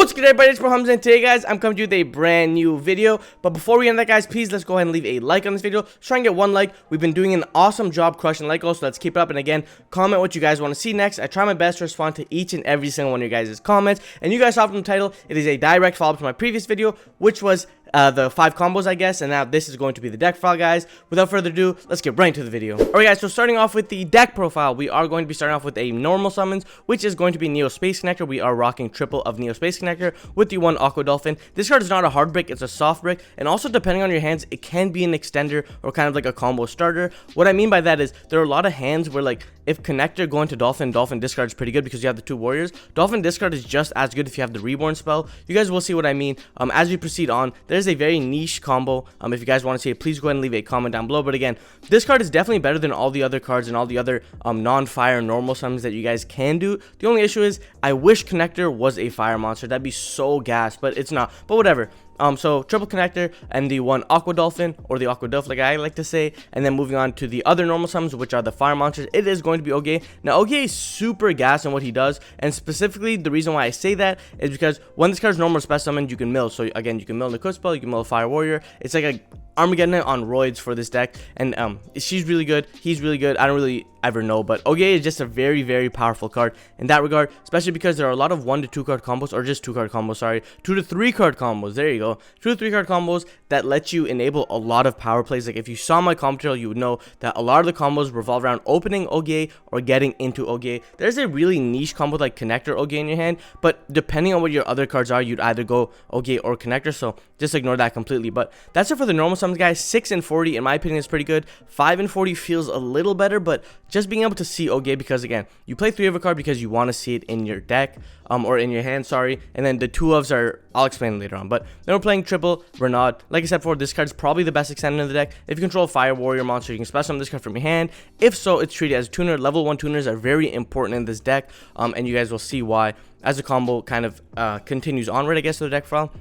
What's good, everybody? It's Hamza, and today, guys, I'm coming to you with a brand new video. But before we end that, guys, please let's go ahead and leave a like on this video. Let's try and get 1 like. We've been doing an awesome job crushing like goals, so let's keep it up. And again, comment what you guys want to see next. I try my best to respond to each and every single one of your guys' comments. And you guys saw from the title, it is a direct follow-up to my previous video, which was the 5 combos, I guess, and now this is going to be the deck file, guys. Without further ado, let's get right into the video. Alright, guys, so starting off with the deck profile, we are going to be starting off with a normal summons, which is going to be Neo Space Connector. We are rocking triple of Neo Space Connector with the 1 Aqua Dolphin. This card is not a hard brick, it's a soft brick, and also depending on your hands, it can be an extender or kind of like a combo starter. What I mean by that is there are a lot of hands where, like, if Connector going to Dolphin, Dolphin discard is pretty good because you have the 2 warriors. Dolphin discard is just as good if you have the Reborn spell. You guys will see what I mean as we proceed on. There's a very niche combo. If you guys want to see it, please go ahead and leave a comment down below. But again, this card is definitely better than all the other cards and all the other non-fire normal summons that you guys can do. The only issue is I wish Connector was a fire monster. That'd be so gas, but it's not. But whatever. So triple Connector and the 1 Aqua Dolphin, or the Aqua Dolphin like I like to say, and then moving on to the other normal summons, which are the fire monsters. It is going to be Oge. Now Oge is super gas in what he does, and specifically the reason why I say that is because when this card's normal special summon, you can mill. So again, you can mill the Quick Spell, you can mill a Fire Warrior. It's like a Armageddon on roids for this deck, and she's really good, he's really good. I don't really ever know, but Oge is just a very, very powerful card in that regard, especially because there are a lot of 1 to 2 card combos, or just 2 card combos, sorry, 2 to 3 card combos, there you go, 2 to 3 card combos that let you enable a lot of power plays. Like if you saw my comp trail, you would know that a lot of the combos revolve around opening Oge or getting into Oge. There's a really niche combo like Connector Oge in your hand, but depending on what your other cards are, you'd either go Oge or Connector, so just ignore that completely. But that's it for the normal summons, guys. 6 and 40 in my opinion is pretty good. 5 and 40 feels a little better, but just being able to see Oge, because again, you play 3 of a card because you want to see it in your deck, or in your hand, sorry, and then the 2 ofs are, I'll explain later on. But then we're playing triple Renaud. Like I said before, this card's probably the best extender in the deck. If you control a Fire Warrior monster, you can special summon this card from your hand. If so, it's treated as a tuner. Level 1 tuners are very important in this deck, and you guys will see why as the combo kind of continues onward, I guess, to the deck file.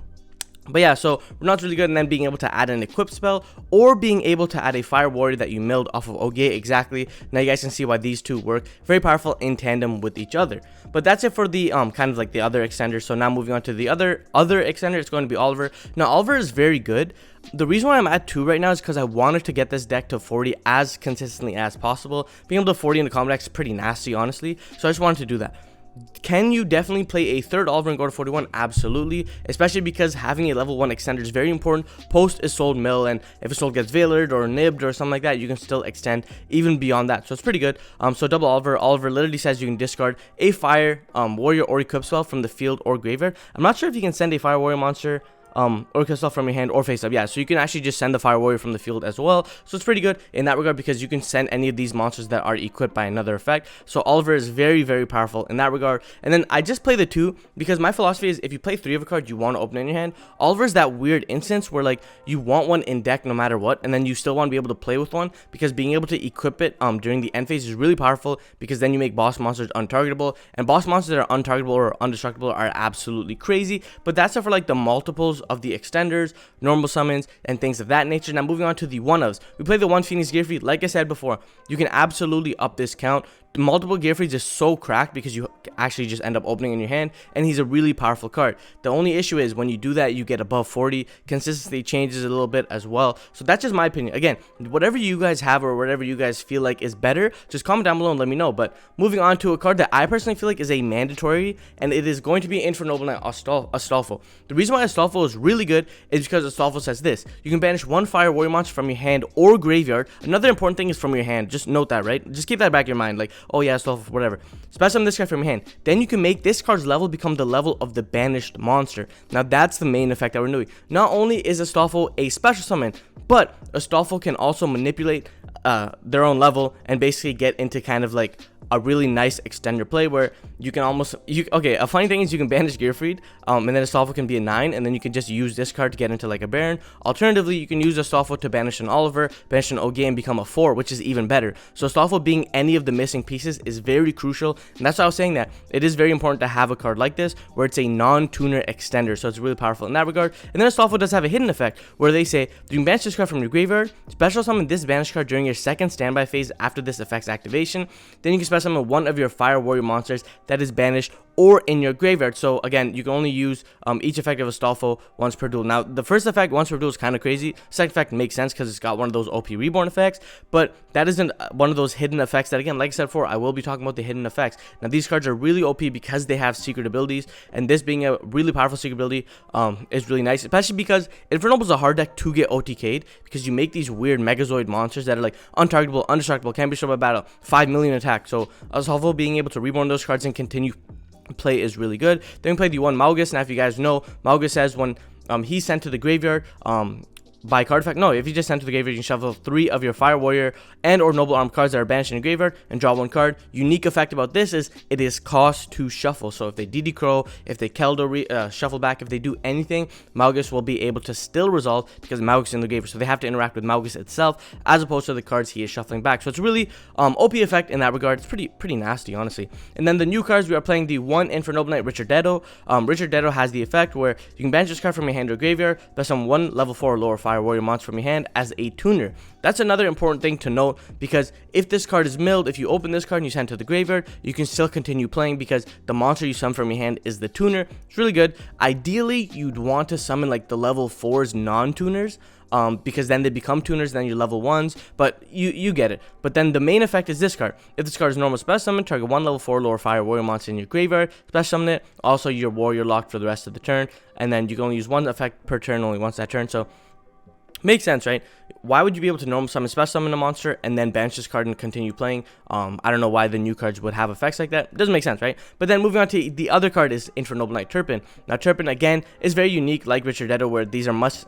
But yeah, so Renaud's really good, and then being able to add an equip spell or being able to add a Fire Warrior that you milled off of Oge, exactly. Now you guys can see why these two work very powerful in tandem with each other. But that's it for the kind of like the other extenders. So now moving on to the other extender, it's going to be Oliver. Now Oliver is very good. The reason why I'm at 2 right now is because I wanted to get this deck to 40 as consistently as possible. Being able to 40 in the combo deck is pretty nasty, honestly, so I just wanted to do that. Can you definitely play a 3rd Oliver and go to 41? Absolutely, especially because having a level 1 extender is very important. Post is sold mill, and if a soul gets veilered or nibbed or something like that, you can still extend even beyond that, so it's pretty good. So double Oliver literally says you can discard a Fire Warrior or equip spell from the field or graveyard. I'm not sure if you can send a Fire Warrior monster or crystal from your hand or face up. Yeah, so you can actually just send the Fire Warrior from the field as well, so it's pretty good in that regard because you can send any of these monsters that are equipped by another effect. So Oliver is very, very powerful in that regard. And then I just play the 2 because my philosophy is if you play 3 of a card you want to open in your hand. Oliver is that weird instance where like you want one in deck no matter what, and then you still want to be able to play with one, because being able to equip it during the end phase is really powerful, because then you make boss monsters untargetable, and boss monsters that are untargetable or undestructible are absolutely crazy. But that's it for like the multiples of the extenders, normal summons, and things of that nature. Now moving on to the 1-ofs, we play the 1 Phoenix Gearfried. Like I said before, you can absolutely up this count. Multiple Gearfrieds is so cracked because you actually just end up opening in your hand, and he's a really powerful card. The only issue is when you do that, you get above 40. Consistency changes a little bit as well, so that's just my opinion. Again, whatever you guys have or whatever you guys feel like is better, just comment down below and let me know. But moving on to a card that I personally feel like is a mandatory, and it is going to be Infernoble Knight Astolfo. The reason why Astolfo is really good is because Astolfo says this: you can banish 1 Fire Warrior monster from your hand or graveyard. Another important thing is from your hand. Just note that, right? Just keep that back in your mind, like, oh yeah, Astolfo, whatever. Special summon this guy from your hand. Then you can make this card's level become the level of the banished monster. Now that's the main effect that we're doing. Not only is Astolfo a special summon, but Astolfo can also manipulate their own level and basically get into kind of like a really nice extender play where you can almost okay, a funny thing is you can banish Gearfried, and then Astolfo can be a 9, and then you can just use this card to get into like a Baron. Alternatively, you can use Astolfo to banish an Oliver, banish an Oge, and become a 4, which is even better. So Astolfo being any of the missing pieces is very crucial, and that's why I was saying that it is very important to have a card like this where it's a non-tuner extender, so it's really powerful in that regard. And then Astolfo does have a hidden effect where they say you can banish this card from your graveyard, special summon this banish card during your second standby phase after this effect's activation. Then you can special summon one of your Fire Warrior monsters that is banished or in your graveyard. So again, you can only use each effect of Astolfo once per duel. Now, the first effect once per duel is kind of crazy. Second effect makes sense because it's got one of those OP reborn effects, but that isn't one of those hidden effects that, again, like I said before, I will be talking about the hidden effects. Now, these cards are really OP because they have secret abilities, and this being a really powerful secret ability is really nice, especially because Infernoble is a hard deck to get OTK'd because you make these weird Megazoid monsters that are like untargetable, indestructible, can't be destroyed by battle, 5 million attack. So Astolfo being able to reborn those cards and continue play is really good. Then we played the one Maugus. Now, if you guys know, Maugus says when he's sent to the graveyard, by card effect, no, if you just send to the graveyard, you can shuffle 3 of your Fire Warrior and or Noble Arm cards that are banished in your graveyard and draw 1 card. Unique effect about this is it is cost to shuffle. So if they DD Crow, if they Keldo shuffle back, if they do anything, Maugus will be able to still resolve because Maugus is in the graveyard. So they have to interact with Maugus itself as opposed to the cards he is shuffling back. So it's really OP effect in that regard. It's pretty nasty, honestly. And then the new cards, we are playing the one Infernoble Knight, Richardetto. Richardetto has the effect where you can banish this card from your hand or graveyard, plus on 1 level 4 or lower Fire Warrior monster from your hand as a tuner. That's another important thing to note because if this card is milled, if you open this card and you send it to the graveyard, you can still continue playing because the monster you summon from your hand is the tuner. It's really good. Ideally, you'd want to summon like the level 4's non-tuners, because then they become tuners, then you're level 1s, but you get it. But then the main effect is this card. If this card is normal special summon, target 1 level 4 lower Fire Warrior monster in your graveyard, special summon it, also your warrior locked for the rest of the turn, and then you can only use 1 effect per turn, only once that turn. So makes sense, right? Why would you be able to normal summon, special summon a monster, and then banish this card and continue playing? I don't know why the new cards would have effects like that. It doesn't make sense, right? But then moving on to the other card is Infernoble Knight Turpin. Now, Turpin, again, is very unique, like Richardetto, where these are much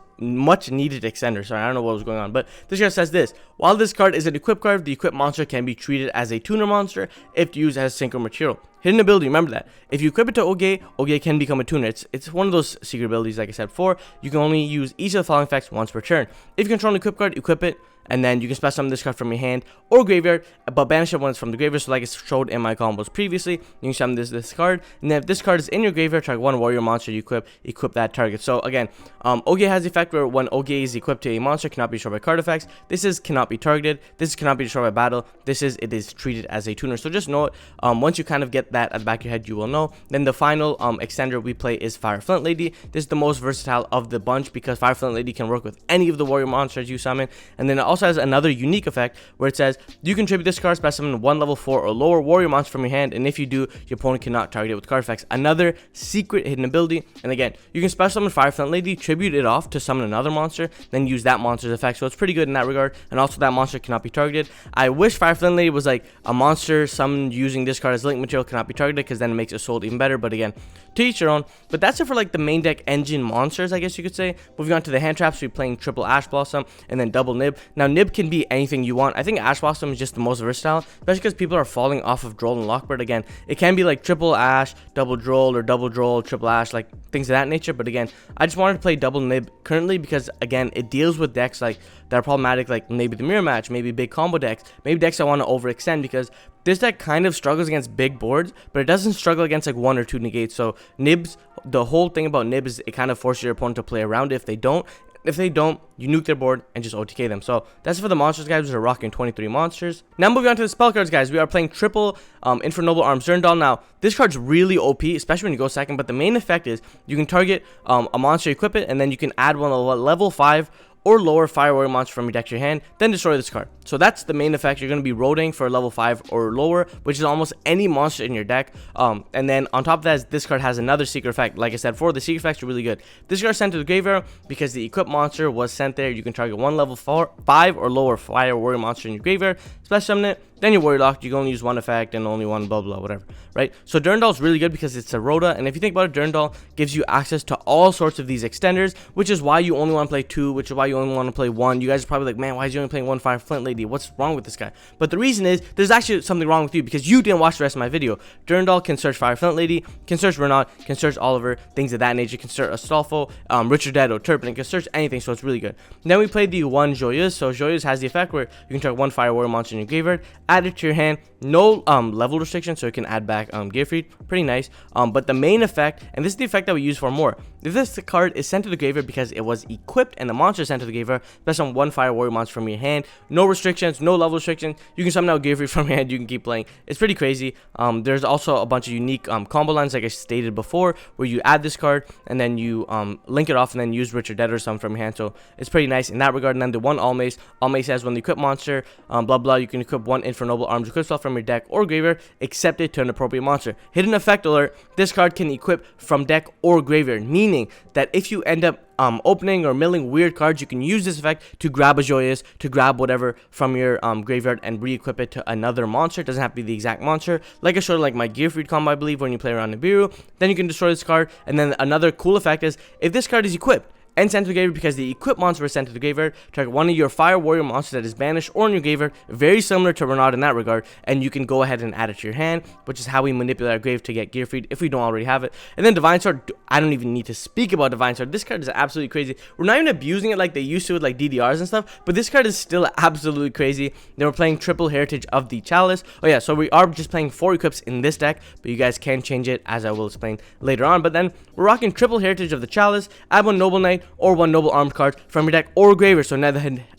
needed extenders. Sorry, I don't know what was going on, but this card says this: while this card is an equip card, the equipped monster can be treated as a tuner monster if used as synchro material. Hidden ability, remember that. If you equip it to Oge, Oge can become a tuner. It's one of those secret abilities, like I said before. You can only use each of the following effects once per turn. If you control an equip card, equip it, and then you can special summon this card from your hand or graveyard, but banish it when it's from the graveyard. So like it showed in my combos previously, you can summon this card, and then if this card is in your graveyard, target 1 warrior monster you equip that target. So again, Oge has the effect where when Oge is equipped to a monster, cannot be destroyed by card effects. This is cannot be targeted. This cannot be destroyed by battle. This is it is treated as a tuner. So just know it. Once you kind of get that at the back of your head, you will know. Then the final extender we play is Fire Flint Lady. This is the most versatile of the bunch because Fire Flint Lady can work with any of the warrior monsters you summon, and then it also has another unique effect where it says you contribute this card by summoning 1 level 4 or lower warrior monster from your hand, and if you do, your opponent cannot target it with card effects. Another secret hidden ability. And again, you can special summon Fire Flint Lady, tribute it off to summon another monster, then use that monster's effect. So it's pretty good in that regard, and also that monster cannot be targeted. I wish Fire Flint Lady was like a monster summoned using this card as link material cannot be targeted, because then it makes it sold even better. But again, to each your own. But that's it for like the main deck engine monsters, I guess you could say. Moving on to the hand traps, we're playing triple Ash Blossom and then double Nib. Now Nib can be anything you want. I think Ash Blossom is just the most versatile, especially because people are falling off of Droll and Lockbird. Again, it can be like triple Ash, double Droll, or double Droll, triple Ash, like things of that nature. But again, I just wanted to play double Nib currently because again, it deals with decks like that are problematic, like maybe the mirror match, maybe big combo decks, maybe decks I want to overextend, because this deck kind of struggles against big boards, but it doesn't struggle against like 1 or 2 negates. So Nibs, the whole thing about Nib is it kind of forces your opponent to play around it if they don't. If they don't, you nuke their board and just OTK them. So that's it for the monsters, guys. We're rocking 23 monsters. Now moving on to the spell cards, guys. We are playing triple Infernoble Arms Zerndal. Now this card's really OP, especially when you go second. But the main effect is you can target a monster, equip it, and then you can add one level 5 or lower Fire Warrior monster from your deck to your hand, then destroy this card. So that's the main effect. You're going to be rotating for a level 5 or lower, which is almost any monster in your deck. And then on top of that, this card has another secret effect. Like I said before, the secret effects are really good. This card is sent to the graveyard because the equipped monster was sent there. You can target 1 level 5 or lower Fire Warrior monster in your graveyard, special summon it, then you're warrior locked. You can only use 1 effect and only 1 blah blah whatever, right? So Zerndal is really good because it's a Rota, and if you think about it, Zerndal gives you access to all sorts of these extenders, which is why you only want to play 2, which is why you only want to play 1. You guys are probably like, man, why is he only playing 1 Fire Flint Lady? What's wrong with this guy? But the reason is there's actually something wrong with you because you didn't watch the rest of my video. Zerndal can search Fire Flint Lady, can search Renaud, can search Oliver, things of that nature, can search Astolfo, Richardetto, Turpin, can search anything, so it's really good. Then we played the one Joyeuse. So Joyeuse has the effect where you can target 1 Fire Warrior monster in your graveyard, add it to your hand. No level restriction, so you can add back Gearfried. Pretty nice. But the main effect, and this is the effect that we use for more, if this card is sent to the graveyard because it was equipped and the monster is sent to the graveyard, that's on one fire warrior monster from your hand. No restrictions, no level restrictions. You can summon out graveyard from your hand, you can keep playing. It's pretty crazy. There's also a bunch of unique combo lines, like I stated before, where you add this card and then you link it off and then use Rich or Dead or something from your hand. So it's pretty nice in that regard. And then the one All Mace says when the equip monster, blah blah, you can equip one Infernoble Arms equip spell from your deck or graveyard, except it to an appropriate monster. Hidden effect alert: this card can equip from deck or graveyard, meaning that if you end up opening or milling weird cards, you can use this effect to grab a Joyous, to grab whatever from your graveyard and re-equip it to another monster. It doesn't have to be the exact monster. Like I showed, like my Gearfried combo, I believe, when you play around Nibiru, then you can destroy this card. And then another cool effect is if this card is equipped and sent to the graveyard because the equipped monster was sent to the graveyard, target one of your fire warrior monsters that is banished or in your graveyard, very similar to Renaud in that regard, and you can go ahead and add it to your hand, which is how we manipulate our grave to get Gearfried if we don't already have it. And then Divine Sword, I don't even need to speak about Divine Sword. This card is absolutely crazy. We're not even abusing it like they used to with like DDRs and stuff, but this card is still absolutely crazy. They were playing triple heritage of the Chalice. Oh yeah, so we are just playing 4 equips in this deck, but you guys can change it as I will explain later on. But then we're rocking triple heritage of the Chalice, add one Noble Knight or one Noble Arm cards from your deck or graveyard. So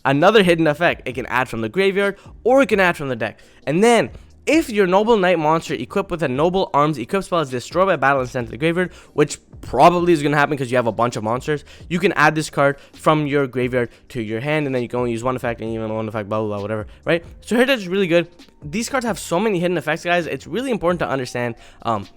another hidden effect, it can add from the graveyard or it can add from the deck. And then if your Noble Knight monster equipped with a Noble Arms equip spell is destroyed by battle and sent to the graveyard, which probably is going to happen because you have a bunch of monsters, you can add this card from your graveyard to your hand, and then you can only use one effect and even one effect, blah blah blah, whatever, right? So heritage is really good. These cards have so many hidden effects, guys. It's really important to understand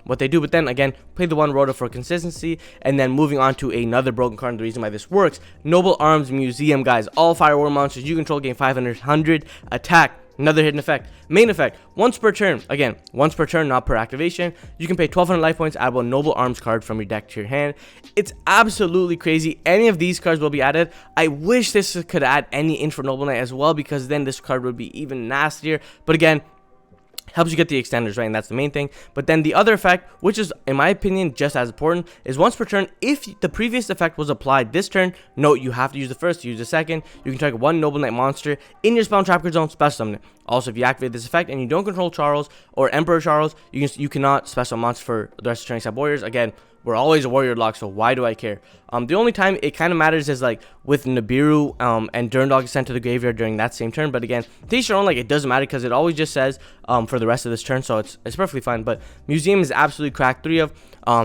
what they do. But then again, play the one Rhoda for consistency. And then moving on to another broken card, and the reason why this works: Noble Arms Museum, guys. All fire war monsters you control gain 500 attack. Another hidden effect. Main effect, once per turn. Again, once per turn, not per activation. You can pay 1200 life points, add one Noble Arms card from your deck to your hand. It's absolutely crazy. Any of these cards will be added. I wish this could add any Infernoble Knight as well, because then this card would be even nastier. But again, helps you get the extenders, right? And that's the main thing. But then the other effect, which is in my opinion just as important, is once per turn. If the previous effect was applied this turn, note you have to use the first, use the second. You can target one Noble Knight monster in your spell and trap card zone, special summon it. Also, if you activate this effect and you don't control Charles or Emperor Charles, you cannot special monster for the rest of the turn except warriors. Again, we're always a warrior lock, so why do I care? The only time it kind of matters is like with Nibiru and Durndog sent to the graveyard during that same turn. But again, to each your own, like it doesn't matter because it always just says for the rest of this turn, so it's perfectly fine. But Museum is absolutely cracked. 3 of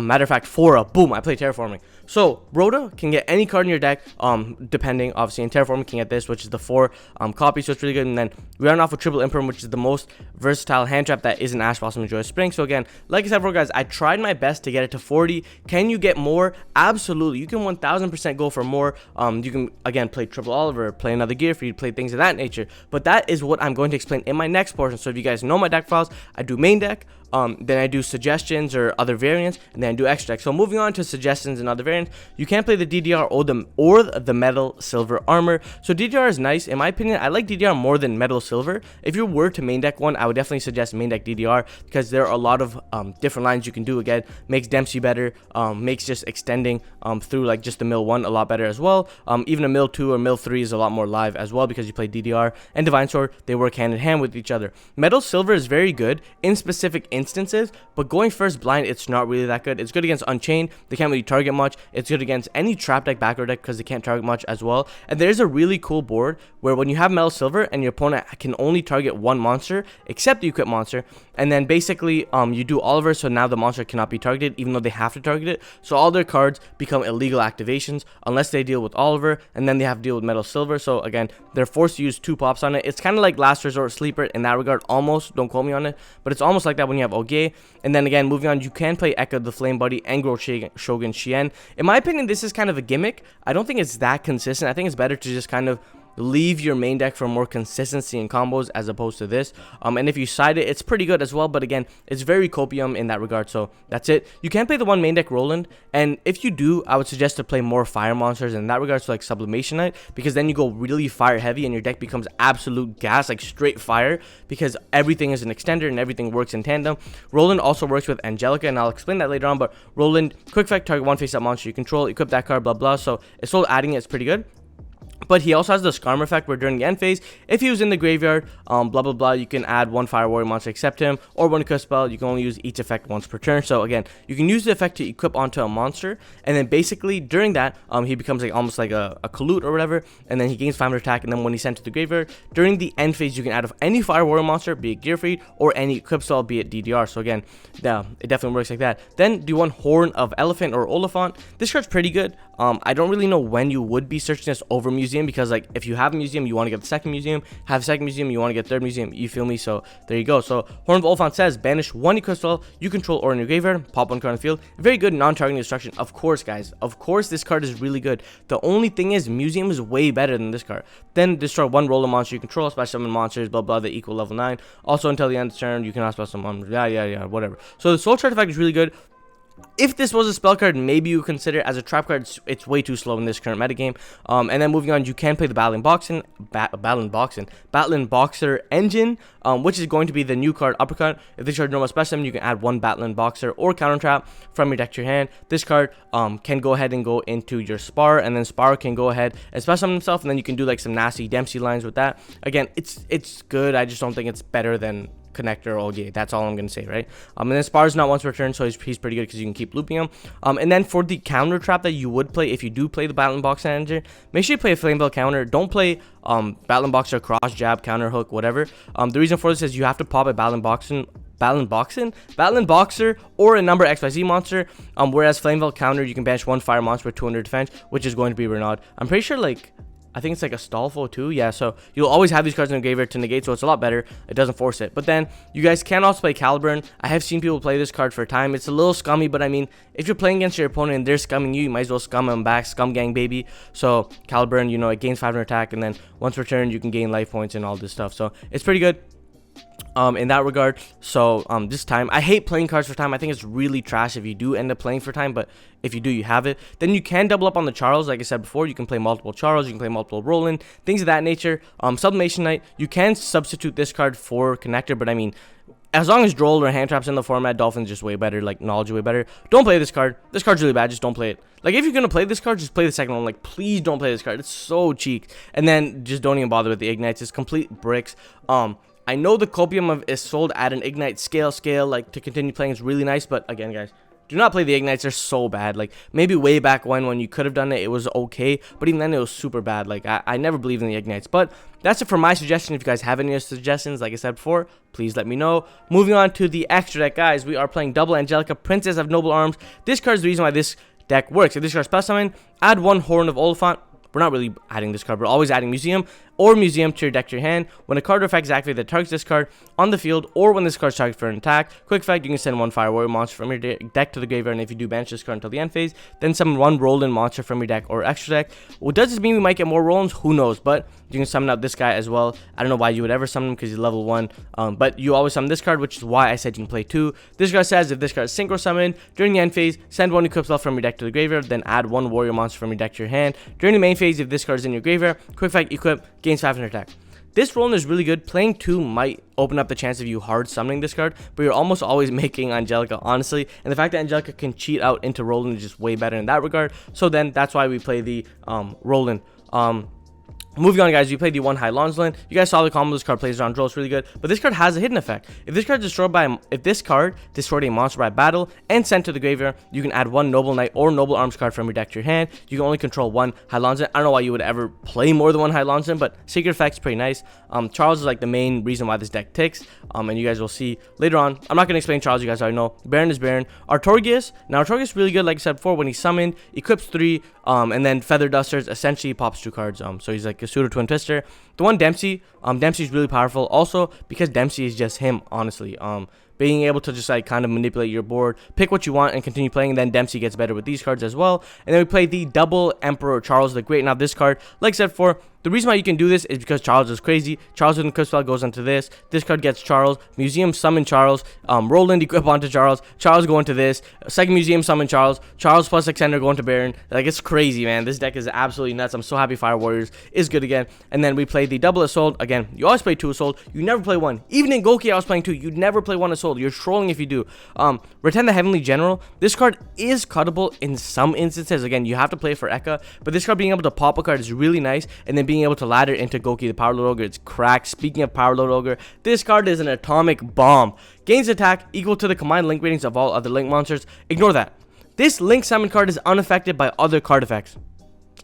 matter of fact 4 of boom. I play Terraforming. So Rhoda can get any card in your deck, depending obviously. In Terraforming can get this, which is the 4 copy, so it's really good. And then we run off with Triple Imperm, which is the most versatile hand trap that isn't Ash Blossom and Joyous Spring. So again, like I said before, guys, I tried my best to get it to 40. Can you get more? Absolutely. You can 1000% go for more. You can again play Triple Oliver, play another Gearfried, play things of that nature. But that is what I'm going to explain in my next portion. So if you guys know my deck files, I do main deck, then I do suggestions or other variants, and then I do extra deck. So moving on to suggestions and other variants, you can play the DDR or the metal silver armor. So DDR is nice in my opinion. I like DDR more than metal silver. If you were to main deck one, I would definitely suggest main deck DDR, because there are a lot of different lines you can do. Again, makes Dempsey better, makes just extending through like just the mill 1 a lot better as well. Even a mill 2 or mill 3 is a lot more live as well, because you play DDR and Divine Sword. They work hand in hand with each other. Metal silver is very good in specific instances, but going first blind, it's not really that good. It's good against Unchained. They can't really target much. It's good against any trap deck, backrow deck, because they can't target much as well. And there's a really cool board where when you have metal silver and your opponent can only target one monster except the equipped monster, and then basically you do Oliver, so now the monster cannot be targeted even though they have to target it. So all their cards become illegal activations unless they deal with Oliver, and then they have to deal with metal silver. So again, they're forced to use 2 pops on it. It's kind of like Last Resort Sleeper in that regard, almost. Don't quote me on it, but it's almost like that when you have Oge. And then again, moving on, you can play Echo the Flame Buddy and Grow Shogun Shien. In my opinion, this is kind of a gimmick. I don't think it's that consistent. I think it's better to just kind of leave your main deck for more consistency and combos as opposed to this. And if you side it, it's pretty good as well, but again, it's very copium in that regard. So that's it. You can play the one main deck Roland, and if you do, I would suggest to play more fire monsters in that regard, so like Sublimation Knight, because then you go really fire heavy and your deck becomes absolute gas, like straight fire, because everything is an extender and everything works in tandem. Roland also works with Angelica, and I'll explain that later on. But Roland, quick effect, target one face up monster you control, equip that card, blah blah. So it's still adding it, it's pretty good. But he also has the Skarm effect where during the end phase, if he was in the graveyard, blah blah blah, you can add one Fire Warrior monster except him, or when you equip spell, you can only use each effect once per turn. So again, you can use the effect to equip onto a monster, and then basically during that, he becomes like almost like a Kalut or whatever, and then he gains 500 attack, and then when he's sent to the graveyard, during the end phase, you can add any Fire Warrior monster, be it Gear Freed, or any equip spell, be it DDR. So again, yeah, it definitely works like that. Then do one Horn of Elephant or Oliphant. This card's pretty good. I don't really know when you would be searching this over Museum, because like if you have a Museum, you want to get the second Museum, have second Museum, you want to get third Museum, you feel me? So there you go. So Horn of Oliphant says banish one equip spell you control or in your graveyard, pop one card on the field. Very good non-targeting destruction. Of course, guys, of course this card is really good. The only thing is Museum is way better than this card. Then destroy one roller monster you control, special summon monsters, blah blah, that equal level 9. Also until the end of the turn, you can also special summon, yeah, whatever. So the Soul Charge effect is really good. If this was a spell card, maybe you consider it as a trap card. It's way too slow in this current metagame. And then moving on, you can play the Battling Boxer Engine, which is going to be the new card Uppercut. If this card normal specimen, you can add one Battling Boxer or Counter Trap from your deck to your hand. This card can go ahead and go into your Spar, and then Spar can go ahead and special summon himself, and then you can do like some nasty Dempsey lines with that. Again, it's good. I just don't think it's better than Connector or ODA. That's all I'm gonna say, right? And then Spar is not once per turn, so he's pretty good because you can keep looping him. And then for the counter trap that you would play if you do play the Battling Boxer Engine, make sure you play a Flame Bell counter. Don't play Battling Boxer, cross jab, counter hook, whatever. The reason for this is you have to pop a Battling Boxer or a number XYZ monster, whereas Flame Bell counter, you can banish one fire monster with 200 defense, which is going to be Renaud. I'm pretty sure I think it's like a Stolfo too. Yeah, so you'll always have these cards in the graveyard to negate, so it's a lot better. It doesn't force it. But then you guys can also play Caliburn. I have seen people play this card for a time. It's a little scummy, but I mean, if you're playing against your opponent and they're scumming you, you might as well scum them back. Scum gang, baby. So Caliburn, you know, it gains 500 attack, and then once per turn, you can gain life points and all this stuff. So it's pretty good in that regard. So this time, I hate playing cards for time. I think it's really trash if you do end up playing for time, but if you do, you have it. Then you can double up on the Charles. Like I said before, you can play multiple Charles, you can play multiple Roland, things of that nature. Sublimation Knight, you can substitute this card for Connector, but I mean, as long as Droll or Hand Trap's in the format, Dolphin's just way better, like Knowledge way better. Don't play this card. This card's really bad. Just don't play it. Like, if you're gonna play this card, just play the second one. Like, please don't play this card. It's so cheap. And then just don't even bother with the Ignites. It's complete bricks. I know the Copium is sold at an Ignite scale, like, to continue playing is really nice, but again, guys, do not play the Ignites. They're so bad. Like, maybe way back when you could have done it, it was okay, but even then, it was super bad. Like, I never believed in the Ignites. But that's it for my suggestion. If you guys have any other suggestions, like I said before, please let me know. Moving on to the extra deck, guys, we are playing double Angelica, Princess of Noble Arms. This card is the reason why this deck works. If this card is special summon, add one Horn of Oliphant. We're not really adding this card, we're always adding Museum or Museum to your deck to your hand. When a card or effect is activated that targets this card on the field, or when this card is targeted for an attack, quick effect, you can send one Fire Warrior monster from your deck to the graveyard, and if you do banish this card until the end phase, then summon one Roland monster from your deck or extra deck. Well, does this mean we might get more Rolands? Who knows, but you can summon out this guy as well. I don't know why you would ever summon him because he's level 1, but you always summon this card, which is why I said you can play 2. This card says if this card is synchro summoned during the end phase, send one equip spell from your deck to the graveyard, then add one warrior monster from your deck to your hand. During the main phase, if this card is in your graveyard, quick effect, equip, gains 500 attack. This Roland is really good. Playing 2 might open up the chance of you hard summoning this card, but you're almost always making Angelica, honestly. And the fact that Angelica can cheat out into Roland is just way better in that regard. So then that's why we play the Roland. Moving on, guys, we played the 1 High Lonsland. You guys saw the combo this card plays around Droll. It's really good. But this card has a hidden effect. If this card destroyed a monster by battle and sent to the graveyard, you can add one Noble Knight or Noble Arms card from your deck to your hand. You can only control 1 High Lonsland. I don't know why you would ever play more than 1 High Lonsland, but secret effect's pretty nice. Charles is like the main reason why this deck ticks. And you guys will see later on. I'm not going to explain Charles, you guys already know. Baron is Baron. Artorias. Now, Artorias is really good, like I said before. When he's summoned, equips 3, and then Feather Dusters, essentially pops 2 cards. So he's like a pseudo Twin Twister. The one Dempsey, Dempsey is really powerful. Also, because Dempsey is just him, honestly. Being able to just like kind of manipulate your board, pick what you want, and continue playing. And then Dempsey gets better with these cards as well. And then we play the double Emperor Charles the Great. Now this card, like I said before, the reason why you can do this is because Charles is crazy. Charles with equip spell goes into this. This card gets Charles. Museum summon Charles. Roland equip onto Charles. Charles go into this. Second Museum summon Charles. Charles plus Extender go into Baron. Like, it's crazy, man. This deck is absolutely nuts. I'm so happy Fire Warriors is good again. And then we play play the double assault. Again, you always play 2 assault. You never play 1. Even in Goki, I was playing 2. You never play 1 assault. You're trolling if you do. Return the Heavenly General. This card is cuttable in some instances. Again, you have to play for Eka, but this card being able to pop a card is really nice, and then being able to ladder into Goki, the Power Load Ogre, it's cracked. Speaking of Power Load Ogre, this card is an atomic bomb. Gains attack equal to the combined link ratings of all other link monsters. Ignore that. This Link Summon card is unaffected by other card effects.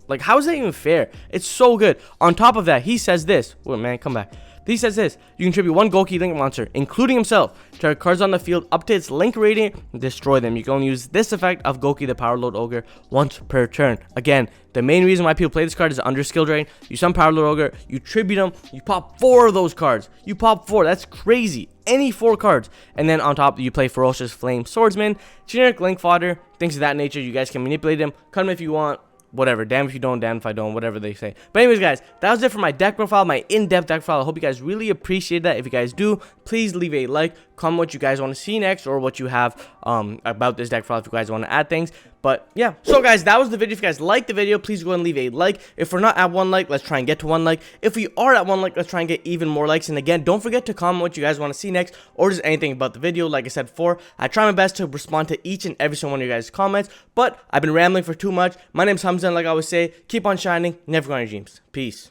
Like, how is that even fair? It's so good. On top of that, he says this. Wait, man, come back. He says this. You contribute 1 Goki Link monster, including himself, to cards on the field up to its Link rating, and destroy them. You can only use this effect of Goki, the Power Load Ogre, once per turn. Again, the main reason why people play this card is under skill drain. You summon Power Load Ogre, you tribute him, you pop 4 of those cards. You pop 4. That's crazy. Any 4 cards. And then on top, you play Ferocious Flame Swordsman, generic Link fodder, things of that nature. You guys can manipulate him, cut him if you want. Whatever, damn if you don't, damn if I don't, whatever they say. But anyways, guys, that was it for my deck profile, my in-depth deck profile. I hope you guys really appreciate that. If you guys do, please leave a like, comment what you guys want to see next, or what you have about this deck profile if you guys want to add things. But yeah, so guys, that was the video. If you guys liked the video, please go ahead and leave a like. If we're not at 1 like, let's try and get to 1 like. If we are at 1 like, let's try and get even more likes. And again, don't forget to comment what you guys want to see next, or just anything about the video. Like I said before, I try my best to respond to each and every single one of your guys' comments, but I've been rambling for too much. My name's Hamza, and like I always say, keep on shining, never go on your dreams. Peace.